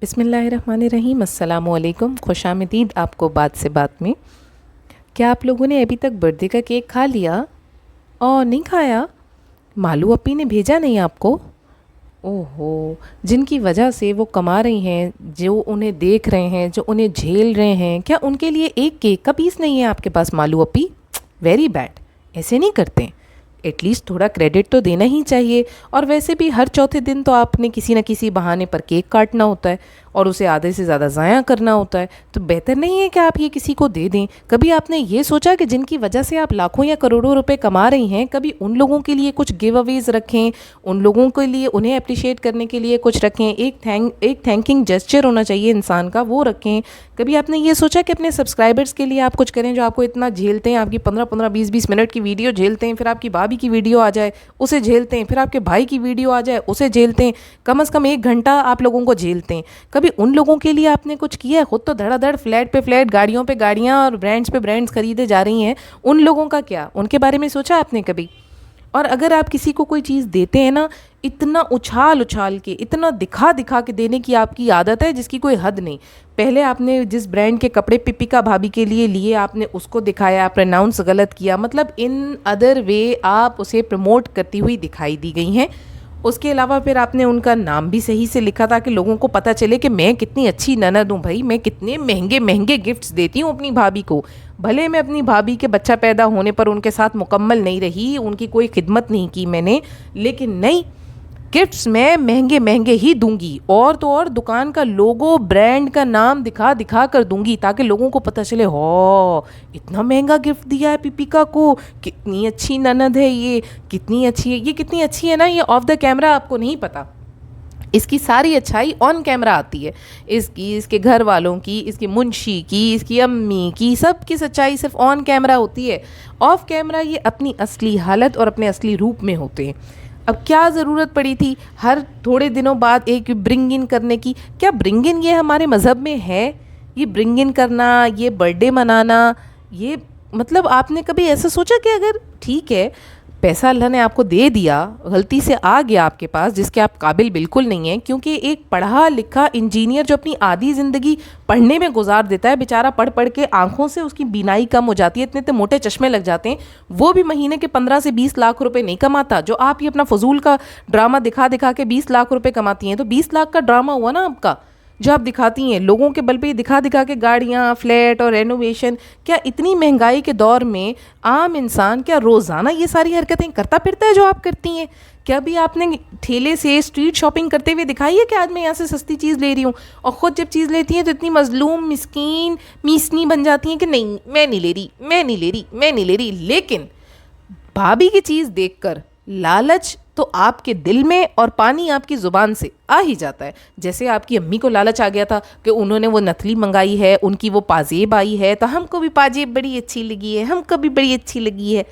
बिस्मिल्लाहिर्रहमानिर्रहीम, अस्सलामुअलैकुम, खुशामदीद आपको बात से बात में। क्या आप लोगों ने अभी तक बर्थडे का केक खा लिया? और नहीं खाया? मालू अपी ने भेजा नहीं आपको? ओहो, जिनकी वजह से वो कमा रही हैं, जो उन्हें देख रहे हैं, जो उन्हें झेल रहे हैं, क्या उनके लिए एक केक का पीस नहीं है आपके पास मालू अपी? Very bad. ऐसे नहीं करते। एटलीस्ट थोड़ा क्रेडिट तो देना ही चाहिए। और वैसे भी हर चौथे दिन तो आपने किसी न किसी बहाने पर केक काटना होता है और उसे आधे से ज़्यादा ज़ाया करना होता है, तो बेहतर नहीं है कि आप ये किसी को दे दें। कभी आपने ये सोचा कि जिनकी वजह से आप लाखों या करोड़ों रुपए कमा रही हैं, कभी उन लोगों के लिए कुछ गिव अवेज रखें, उन लोगों के लिए उन्हें अप्रिशिएट करने के लिए कुछ रखें, एक थैंकिंग जेस्चर होना चाहिए इंसान का, वो रखें। कभी आपने ये सोचा कि अपने सब्सक्राइबर्स के लिए आप कुछ करें जो आपको इतना झेलते हैं, आपकी 15-15 20-20 मिनट की वीडियो झेलते हैं, फिर आपकी भाभी की वीडियो आ जाए उसे झेलते हैं, फिर आपके भाई की वीडियो आ जाए उसे झेलते हैं, कम से कम 1 घंटा आप लोगों को झेलते हैं। कभी उन लोगों के लिए आपने कुछ किया है? खुद तो धड़ाधड़ फ्लैट पे फ्लैट, गाड़ियों पे गाड़ियाँ और ब्रांड्स पे ब्रांड्स खरीदे जा रही हैं, उन लोगों का क्या? उनके बारे में सोचा आपने कभी? और अगर आप किसी को कोई चीज़ देते हैं ना, इतना उछाल उछाल के, इतना दिखा दिखा के देने की आपकी आदत है जिसकी कोई हद नहीं। पहले आपने जिस ब्रांड के कपड़े पिपिका भाभी के लिए लिए, आपने उसको दिखाया, प्रोनाउंस गलत किया, मतलब इन अदर वे आप उसे प्रमोट करती हुई दिखाई दी गई हैं। उसके अलावा फिर आपने उनका नाम भी सही से लिखा ताकि लोगों को पता चले कि मैं कितनी अच्छी ननद हूँ भाई, मैं कितने महंगे महंगे गिफ्ट्स देती हूँ अपनी भाभी को। भले मैं अपनी भाभी के बच्चा पैदा होने पर उनके साथ मुकम्मल नहीं रही, उनकी कोई खिदमत नहीं की मैंने, लेकिन नहीं, गिफ्ट्स मैं महंगे महंगे ही दूंगी। और तो और दुकान का लोगो, ब्रांड का नाम दिखा दिखा कर दूंगी ताकि लोगों को पता चले, हो इतना महंगा गिफ्ट दिया है पिपिका को, कितनी अच्छी ननद है ये, कितनी अच्छी है ये, कितनी अच्छी है ना ये। ऑफ द कैमरा आपको नहीं पता, इसकी सारी अच्छाई ऑन कैमरा आती है। इसकी, इसके घर वालों की, इसके मुंशी की, इसकी अम्मी की, सब की सच्चाई सिर्फ ऑन कैमरा होती है। ऑफ कैमरा ये अपनी असली हालत और अपने असली रूप में होते हैं। अब क्या ज़रूरत पड़ी थी हर थोड़े दिनों बाद एक ब्रिंग इन करने की? क्या ब्रिंग इन ये हमारे मज़हब में है? ये ब्रिंग इन करना, ये बर्थडे मनाना, ये मतलब आपने कभी ऐसा सोचा कि अगर ठीक है, पैसा अल्लाह ने आपको दे दिया, गलती से आ गया आपके पास, जिसके आप काबिल बिल्कुल नहीं हैं, क्योंकि एक पढ़ा लिखा इंजीनियर जो अपनी आधी ज़िंदगी पढ़ने में गुजार देता है, बेचारा पढ़ पढ़ के आंखों से उसकी बीनाई कम हो जाती है, इतने इतने मोटे चश्मे लग जाते हैं, वो भी महीने के 15 से 20 लाख रुपए नहीं कमाता। जो आप ये अपना फजूल का ड्रामा दिखा दिखा के 20 लाख रुपए कमाती हैं, तो 20 लाख का ड्रामा हुआ ना आपका, जो आप दिखाती हैं लोगों के बल पे, दिखा दिखा के गाड़ियाँ, फ्लैट और रेनोवेशन। क्या इतनी महंगाई के दौर में आम इंसान क्या रोज़ाना ये सारी हरकतें करता फिरता है जो आप करती हैं? क्या भी आपने ठेले से स्ट्रीट शॉपिंग करते हुए दिखाई है कि आज मैं यहाँ से सस्ती चीज़ ले रही हूँ, और ख़ुद जब चीज़ लेती हैं तो इतनी मजलूम, मिस्कीन, मीसनी बन जाती हैं कि नहीं मैं नहीं ले रही, मैं नहीं ले रही, मैं नहीं ले रही। लेकिन भाभी की चीज़ देखकर लालच तो आपके दिल में और पानी आपकी ज़ुबान से आ ही जाता है। जैसे आपकी अम्मी को लालच आ गया था कि उन्होंने वो नथली मंगाई है, उनकी वो पाजेब आई है, तो हमको भी पाजेब बड़ी अच्छी लगी है, हमको भी बड़ी अच्छी लगी है।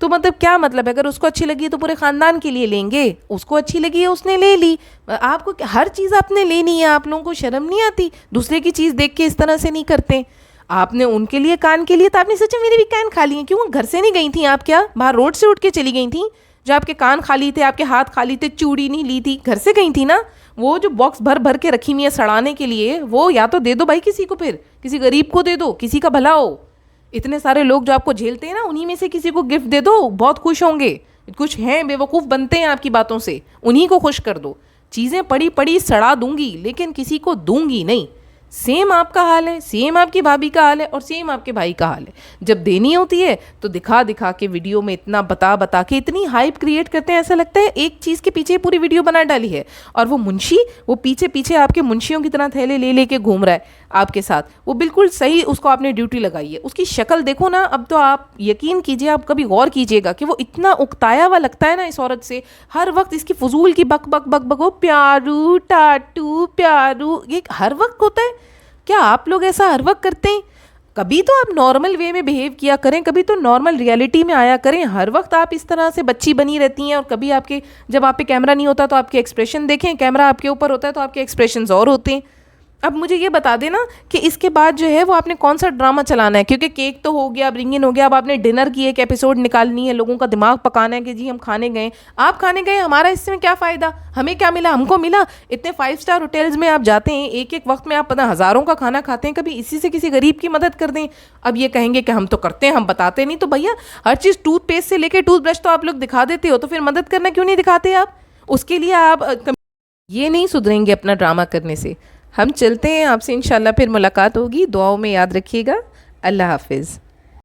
तो मतलब क्या मतलब है? अगर उसको अच्छी लगी है तो पूरे ख़ानदान के लिए लेंगे, उसको अच्छी लगी है उसने ले ली। आपको हर चीज़ आपने लेनी है, आप लोगों को शर्म नहीं आती? दूसरे की चीज़ देख के इस तरह से नहीं करते। आपने उनके लिए कान के लिए, तो आपने सोचा मेरे भी कान खाली हैं, क्यों घर से नहीं गई थी आप? क्या बाहर रोड से उठ के चली गई थी? जो आपके कान खाली थे, आपके हाथ खाली थे, चूड़ी नहीं ली थी, घर से गई थी ना? वो जो बॉक्स भर भर के रखी हुई है सड़ाने के लिए, वो या तो दे दो भाई किसी को, फिर किसी गरीब को दे दो, किसी का भला हो। इतने सारे लोग जो आपको झेलते हैं ना, उन्हीं में से किसी को गिफ्ट दे दो, बहुत खुश होंगे। कुछ हैं बेवकूफ़ बनते हैं आपकी बातों से, उन्हीं को खुश कर दो। चीज़ें पड़ी पड़ी सड़ा दूंगी, लेकिन किसी को दूंगी नहीं। सेम आपका हाल है, सेम आपकी भाभी का हाल है, और सेम आपके भाई का हाल है। जब देनी होती है तो दिखा दिखा के वीडियो में इतना बता बता के इतनी हाइप क्रिएट करते हैं, ऐसा लगता है एक चीज़ के पीछे पूरी वीडियो बना डाली है। और वो मुंशी, वो पीछे पीछे आपके मुंशियों की तरह थैले ले लेके घूम रहा है आपके साथ। वो बिल्कुल सही, उसको आपने ड्यूटी लगाई है। उसकी शक्ल देखो ना, अब तो आप यकीन कीजिए, आप कभी गौर कीजिएगा कि वो इतना उकताया हुआ लगता है ना इस औरत से। हर वक्त इसकी फजूल की बक बक बक बक, वो प्यारू टाटू प्यारू, ये हर वक्त होता है। क्या आप लोग ऐसा हर वक्त करते हैं? कभी तो आप नॉर्मल वे में बिहेव किया करें, कभी तो नॉर्मल रियलिटी में आया करें। हर वक्त आप इस तरह से बच्ची बनी रहती हैं, और कभी आपके, जब आप पे कैमरा नहीं होता तो आपके एक्सप्रेशन देखें, कैमरा आपके ऊपर होता है तो आपके एक्सप्रेशंस और होते हैं। अब मुझे ये बता देना कि इसके बाद जो है वो आपने कौन सा ड्रामा चलाना है, क्योंकि केक तो हो गया, ब्रिंग इन हो गया, अब आपने डिनर की एक एपिसोड निकालनी है, लोगों का दिमाग पकाना है कि जी हम खाने गए। आप खाने गए, हमारा इससे में क्या फ़ायदा, हमें क्या मिला, हमको मिला। इतने 5 स्टार होटल्स में आप जाते हैं, एक एक वक्त में आप पता हज़ारों का खाना खाते हैं, कभी इसी से किसी गरीब की मदद कर दें। अब ये कहेंगे कि हम तो करते हैं, हम बताते नहीं। तो भैया हर चीज़ टूथपेस्ट से लेकर टूथब्रश तो आप लोग दिखा देते हो, तो फिर मदद करना क्यों नहीं दिखाते आप? उसके लिए आप ये नहीं सुधरेंगे अपना ड्रामा करने से। हम चलते हैं, आपसे इंशाल्लाह फिर मुलाकात होगी। दुआओं में याद रखिएगा। अल्लाह हाफिज़।